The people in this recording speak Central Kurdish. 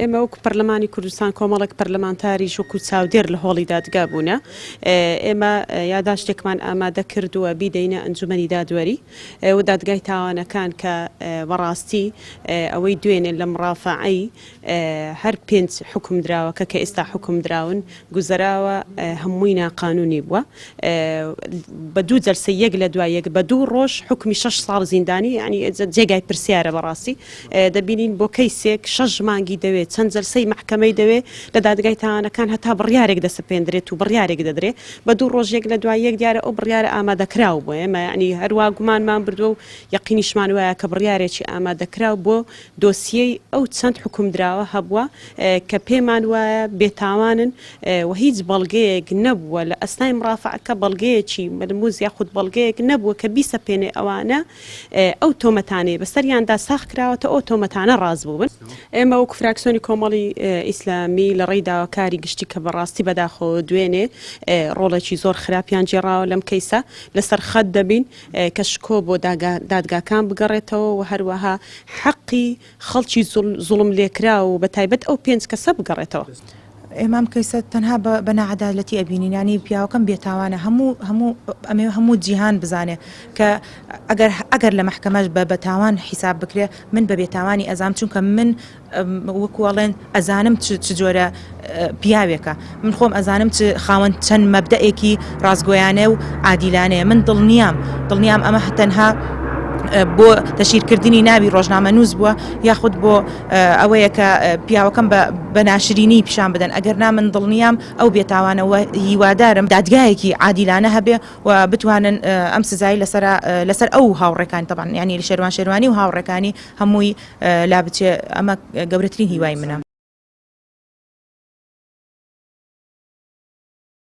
ئێمە وەک پەرلەمانی کوردستان کۆمەڵێک پەرلەمانتاری وەکو چاودێر لە هۆڵی دادگا بوونە ئێمە یاداشتێکمان ئامادە کردووە بیدەینە ئەنجومەنی دادوەری و دادگای تاوانەکان کە بەڕاستی ئەوەی دوێنێ لە مڕافعەی هەر 5 حکم دراوەکە کە ئێستا حکم دراون گوزەراوە هەمووی ناقانونی بووە بە دوو جەلسە یەک لە دوای یەک بە 2 ڕۆژ حکمی 6 ساڵ زیندانی ینی جێگای پرسیارە بەڕاستی دەبینین بۆ کەیسێک 6 مانگی دەوێت چەند جەلسەی محکەمەی دەوێت لە دادگای تاوانەکان هەتا بڕیارێک دەسەپێندرێت و بڕیارێک دەدرێت بە 2 ڕۆژێک لە دوای یەک دیارە ئەو بڕیارە ئامادەکراو بووە ئێمە ینی هەروە گومانمان بردووە و یەقینیشمان وایە کە بڕیارێکی ئامادەکراو بۆ دۆسیەی ئەو چەند حکم دراوە هەبووە کە پێمان وایە بێتاوانن و هیچ بەڵگەیەک نەبووە لە ئەستای مرافعەکە بەڵگەیەکی مەلموس یاخود بەڵگەیەک نەبووە کە بیسەپێنێ ئەوانە ئەو تۆمەتانەیە بەسەریاندا ساخ کراوەتە ئەو تۆمەتانە ڕاست بوون ئێمە وەک فراکسیۆنی کۆمەڵی ئیسلامی لە ڕێی داواکاری گشتی کە بەڕاستی بەداخۆ دوێنێ ڕۆڵێکی زۆر خراپیان جێراوە لەم کەیسە لەسەر خەت دەبین کە شکۆ بۆ دادگاکان بگەڕێتەوە و هەروەها حەقی خەڵکی زوڵم لێکرا و بە تایبەت ئەو 5 کەسە بگەڕێتەوە ئێمام کەیسە تەنها بە نەعەدالەتی ئەبینینانی پیاوەکەم بێتاوانە هەموو جیهان بزانێ کە ئەگەر لە محکەمەش بە بەتاوان حیساب بکرێ من بە بێتاوانی ئەزام چونکە من وەکوڵێن ئەزانم چ جۆرە پیاوێکە من خۆم ئەزانم خاوەن چەند مەبدەئێکی ڕازگۆیانێ و عادیلانەیە من دڵنیام ئەمە تەنها بۆ تەشیرکردنی ناوی ڕۆژنامە نووس بووە یاخود بۆ ئەوەیە کە پیاوەکەم بە ناشرینی پیشان بدەن ئەگەر نا من دڵنیام ئەو بێتاوانەوە هیوادارم دادگایەکی عادیلانە هەبێ و بتوانن ئەم سزایی لەسەر ئەو هاوڕێکانی طبعاً ینی لە شێروانی و هاوڕێکانی هەمووی لا بچێ ئەمە گەورەترین هیوای منە.